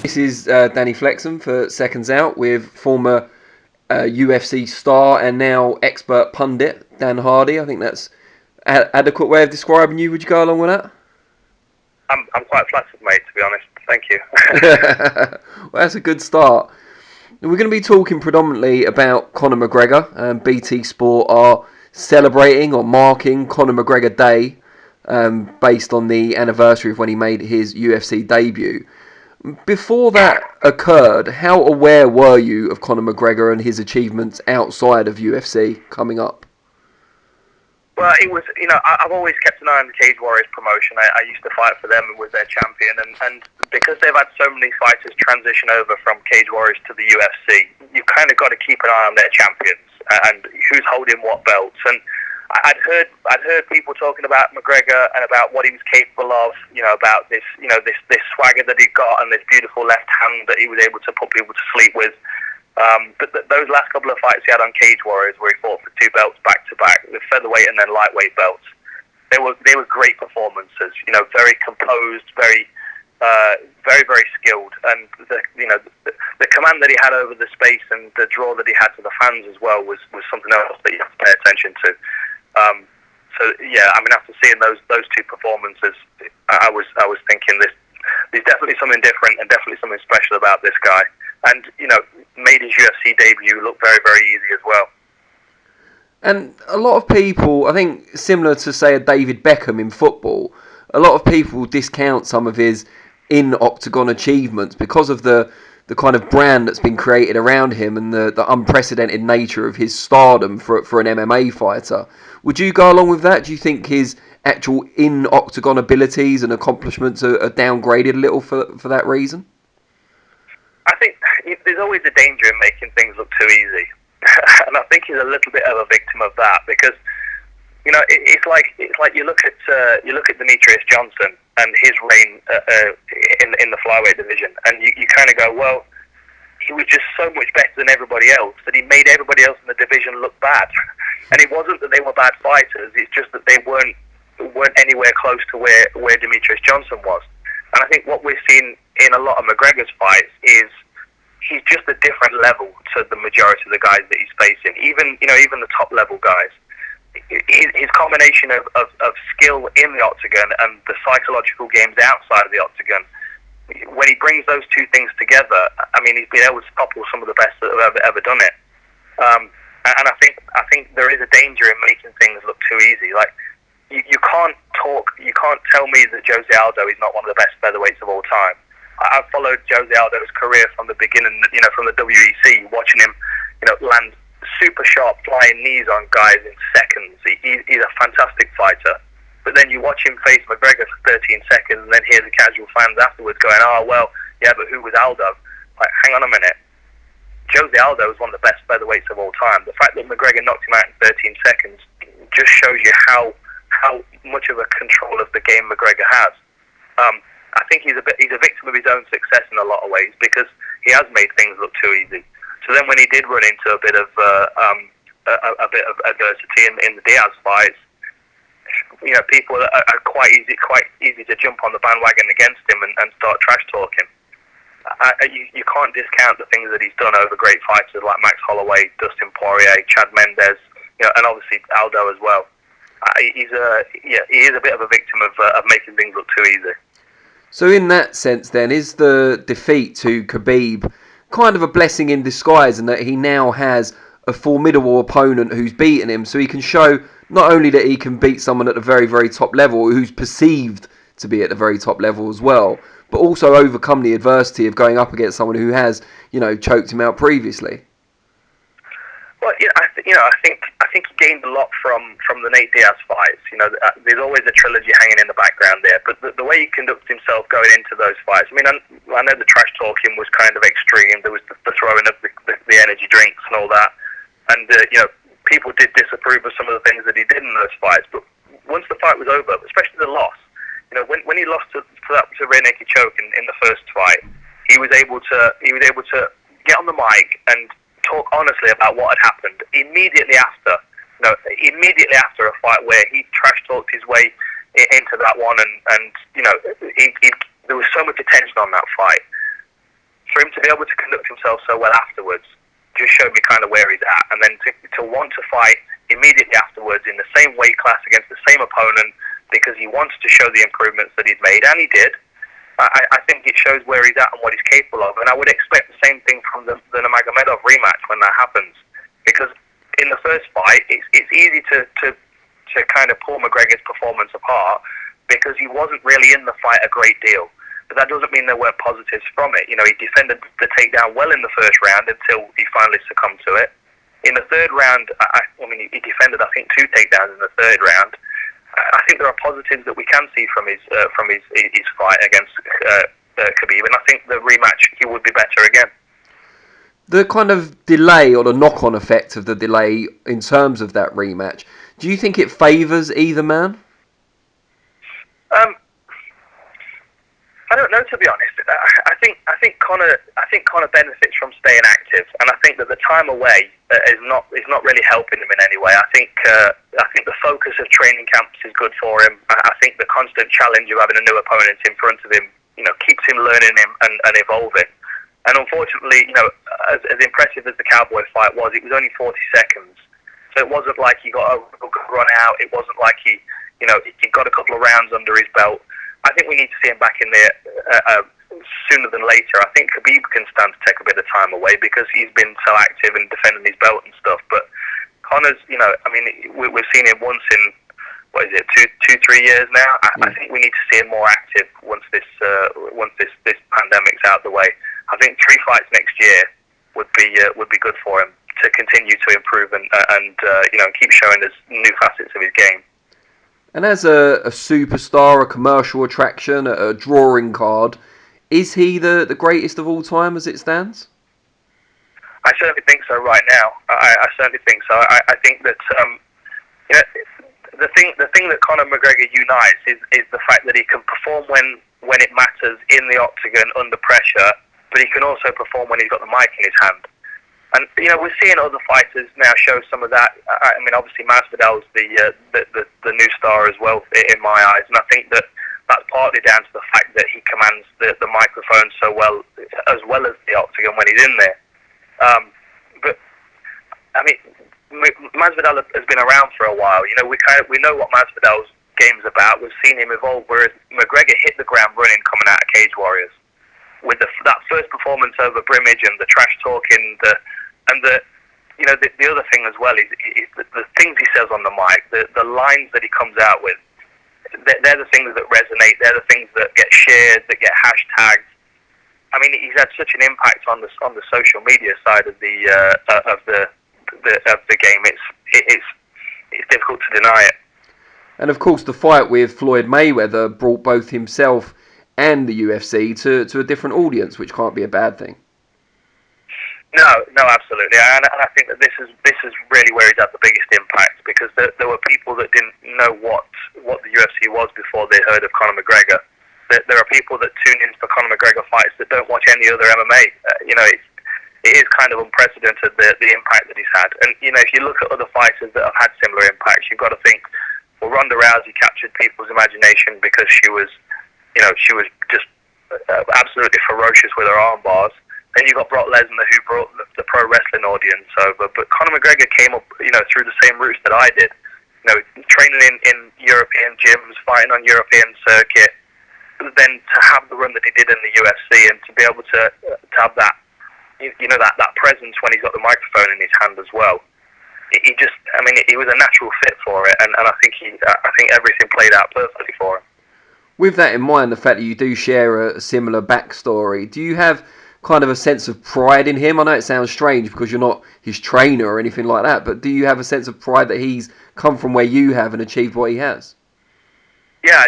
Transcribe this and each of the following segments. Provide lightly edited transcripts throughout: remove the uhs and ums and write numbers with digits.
This is Danny Flexen for Seconds Out with former UFC star and now expert pundit Dan Hardy. I think that's an adequate way of describing you. Would you go along with that? I'm quite flattered, mate, to be honest. Thank you. Well, that's a good start. We're going to be talking predominantly about Conor McGregor. BT Sport are celebrating or marking Conor McGregor Day based on the anniversary of when he made his UFC debut. Before that occurred, how aware were you of Conor McGregor and his achievements outside of UFC coming up? Well, it was, I've always kept an eye on the Cage Warriors promotion. I used to fight for them and was their champion. And because they've had so many fighters transition over from Cage Warriors to the UFC, you've kind of got to keep an eye on their champions and who's holding what belts. And I'd heard people talking about McGregor and about what he was capable of, about this swagger that he got and this beautiful left hand that he was able to put people to sleep with. But those last couple of fights he had on Cage Warriors, where he fought for two belts back to back, the featherweight and then lightweight belts, they were great performances. Very composed, very very skilled, and the command that he had over the space and the draw that he had to the fans as well was something else that you have to pay attention to. After seeing those two performances, I was thinking there's definitely something different and definitely something special about this guy. And, made his UFC debut look very, very easy as well. And a lot of people, I think, similar to, say, a David Beckham in football, a lot of people discount some of his in-octagon achievements because of the kind of brand that's been created around him and the unprecedented nature of his stardom for an MMA fighter. Would you go along with that? Do you think his actual in-octagon abilities and accomplishments are downgraded a little for that reason? I think there's always a danger in making things look too easy, and I think he's a little bit of a victim of that because it's like you look at Demetrius Johnson and his reign in the flyweight division, and you kind of go, well, he was just so much better than everybody else that he made everybody else in the division look bad. And it wasn't that they were bad fighters; it's just that they weren't anywhere close to where Demetrius Johnson was. And I think what we've seen in a lot of McGregor's fights is he's just a different level to the majority of the guys that he's facing. Even the top level guys. His combination of skill in the octagon and the psychological games outside of the octagon, when he brings those two things together, I mean, he's been able to topple some of the best that have ever done it. And I think there is a danger in making things look too easy. Like you can't tell me that Jose Aldo is not one of the best featherweights of all time. I've followed Jose Aldo's career from the beginning, from the WEC, watching him, land super sharp flying knees on guys in seconds. He's a fantastic fighter. But then you watch him face McGregor for 13 seconds and then hear the casual fans afterwards going, oh, well, yeah, but who was Aldo? Like, hang on a minute. Jose Aldo is one of the best featherweights of all time. The fact that McGregor knocked him out in 13 seconds just shows you how much of a control of the game McGregor has. I think he's a victim of his own success in a lot of ways because he has made things look too easy. So then when he did run into a bit of adversity in the Diaz fights, people are quite easy to jump on the bandwagon against him and start trash talking. You can't discount the things that he's done over great fighters like Max Holloway, Dustin Poirier, Chad Mendes, and obviously Aldo as well. He is a bit of a victim of making things look too easy. So in that sense then, is the defeat to Khabib kind of a blessing in disguise in that he now has a formidable opponent who's beaten him, so he can show not only that he can beat someone at the very, very top level who's perceived to be at the very top level as well, but also overcome the adversity of going up against someone who has, choked him out previously? Well, I think he gained a lot from the Nate Diaz fights. There's always a trilogy hanging in the background there, but the way he conducted himself going into those fights, I mean, I know the trash talking was kind of extreme. There was the throwing of the energy drinks and all that, and people did disapprove of some of the things that he did in those fights. But once the fight was over, especially the loss, when he lost to that rear naked choke in the first fight, he was able to get on the mic and talk honestly about what had happened immediately after a fight where he trash talked his way into that one, and there was so much attention on that fight. be able to conduct himself so well afterwards just showed me kind of where he's at. And then to want to fight immediately afterwards in the same weight class against the same opponent because he wanted to show the improvements that he'd made, and he did. I think it shows where he's at and what he's capable of, and I would expect the same thing from the Nurmagomedov rematch when that happens. Because in the first fight, it's easy to kind of pull McGregor's performance apart because he wasn't really in the fight a great deal. But that doesn't mean there weren't positives from it. You know, he defended the takedown well in the first round until he finally succumbed to it. In the third round, he defended, I think, 2 takedowns in the third round. I think there are positives that we can see from his fight against Khabib, and I think the rematch he would be better again. The kind of delay or the knock-on effect of the delay in terms of that rematch, do you think it favours either man? I don't know, to be honest. I think Conor benefits from staying active, and I think that the time away is not really helping him in any way. I think the focus of training camps is good for him. I think the constant challenge of having a new opponent in front of him, you know, keeps him learning and evolving. And unfortunately, you know, as impressive as the Cowboy fight was, it was only 40 seconds. So it wasn't like he got a good run out. It wasn't like he got a couple of rounds under his belt. I think we need to see him back in there sooner than later. I think Khabib can stand to take a bit of time away because he's been so active in defending his belt and stuff. But Conor's, you know, I mean, we've seen him once in, 2-3 years now. I think we need to see him more active once this pandemic's out of the way. I think 3 fights next year would be good for him to continue to improve and keep showing us new facets of his game. And as a superstar, a commercial attraction, a drawing card, is he the greatest of all time as it stands? I certainly think so right now. I certainly think so. I think that the thing that Conor McGregor unites is the fact that he can perform when it matters in the octagon under pressure, but he can also perform when he's got the mic in his hand. And, you know, we're seeing other fighters now show some of that. I mean, obviously Masvidal's the new star as well in my eyes, and I think that that's partly down to the fact that he commands the microphone so well as the octagon when he's in there. But I mean, Masvidal has been around for a while. You know, we know what Masvidal's game's about. We've seen him evolve, whereas McGregor hit the ground running coming out of Cage Warriors with that first performance over Brimage and the trash talking, the other thing as well is the things he says on the mic, the lines that he comes out with. They're the things that resonate. They're the things that get shared, that get hashtagged. I mean, he's had such an impact on the social media side of the game. It's difficult to deny it. And of course, the fight with Floyd Mayweather brought both himself and the UFC to a different audience, which can't be a bad thing. No, absolutely, and I think that this is really where he's had the biggest impact, because there were people that didn't know what the UFC was before they heard of Conor McGregor. There are people that tune in for Conor McGregor fights that don't watch any other MMA. It is kind of unprecedented the impact that he's had, and you know, if you look at other fighters that have had similar impacts, you've got to think, well, Ronda Rousey captured people's imagination because she was just absolutely ferocious with her arm bars. Then you got Brock Lesnar, who brought the pro wrestling audience over. But Conor McGregor came up, you know, through the same routes that I did. You know, training in European gyms, fighting on European circuit. Then to have the run that he did in the UFC, and to be able to have that, that presence when he's got the microphone in his hand as well. He was a natural fit for it, and I think everything played out perfectly for him. With that in mind, the fact that you do share a similar backstory, do you have kind of a sense of pride in him? I know it sounds strange because you're not his trainer or anything like that, but do you have a sense of pride that he's come from where you have and achieved what he has? Yeah, I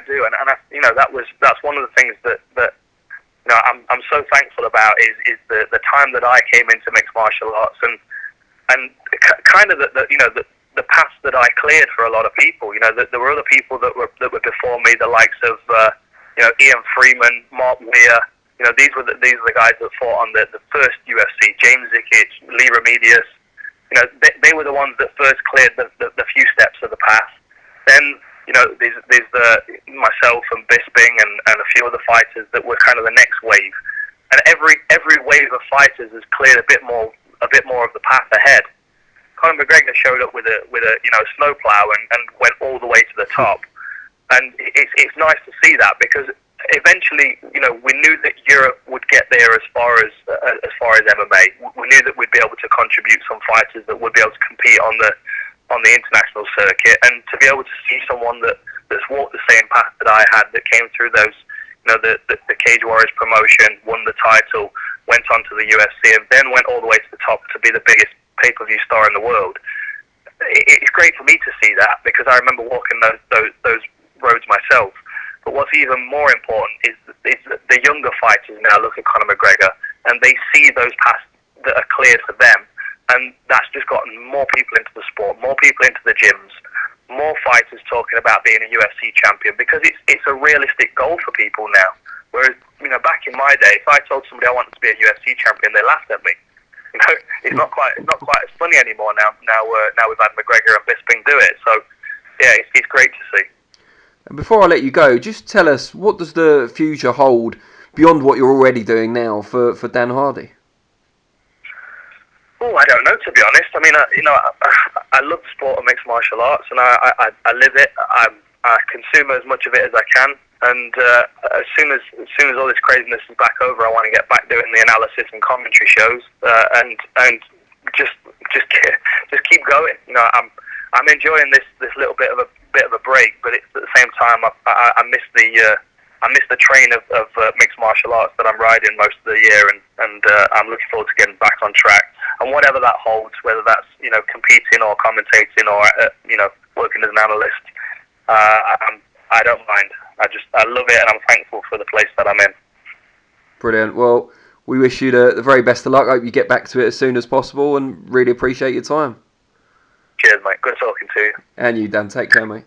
do, and that's one of the things that I'm so thankful about is the time that I came into mixed martial arts and kind of the path that I cleared for a lot of people. You know, there were other people that were before me, the likes of Ian Freeman, Mark Weir. You know, these are the guys that fought on the first UFC. James Zikic, Lee Remedios. You know, they were the ones that first cleared the few steps of the path. Then, you know, there's myself and Bisping and a few other fighters that were kind of the next wave. and every wave of fighters has cleared a bit more of the path ahead. Conor McGregor showed up with a snowplow and went all the way to the top, and it's nice to see that, because eventually, we knew that Europe would get there as far as MMA. We knew that we'd be able to contribute some fighters that would be able to compete on the international circuit, and to be able to see someone that's walked the same path that I had, that came through those, the Cage Warriors promotion, won the title, went on to the UFC, and then went all the way to the top to be the biggest pay-per-view star in the world. It's great for me to see that, because I remember walking those roads myself. But what's even more important is that the younger fighters now look at Conor McGregor and they see those paths that are cleared for them, and that's just gotten more people into the sport, more people into the gyms, more fighters talking about being a UFC champion, because it's a realistic goal for people now. Whereas, back in my day, if I told somebody I wanted to be a UFC champion, they laughed at me. It's not quite as funny anymore now. Now we've had McGregor and Bisping do it. So yeah, it's great to see. And before I let you go, just tell us, what does the future hold beyond what you're already doing now for Dan Hardy? Oh, I don't know, to be honest. I mean, I love the sport of mixed martial arts, and I live it. I consume as much of it as I can, and as soon as all this craziness is back over, I want to get back doing the analysis and commentary shows, and just keep going. I'm enjoying this little bit of a break, but it's at the same time I miss the train of mixed martial arts that I'm riding most of the year, and I'm looking forward to getting back on track. And whatever that holds, whether that's competing or commentating or working as an analyst, I don't mind. I love it, and I'm thankful for the place that I'm in. Brilliant. Well, we wish you the very best of luck. I hope you get back to it as soon as possible, and really appreciate your time. Cheers, mate. Good talking to you. And you, Dan. Take care, mate.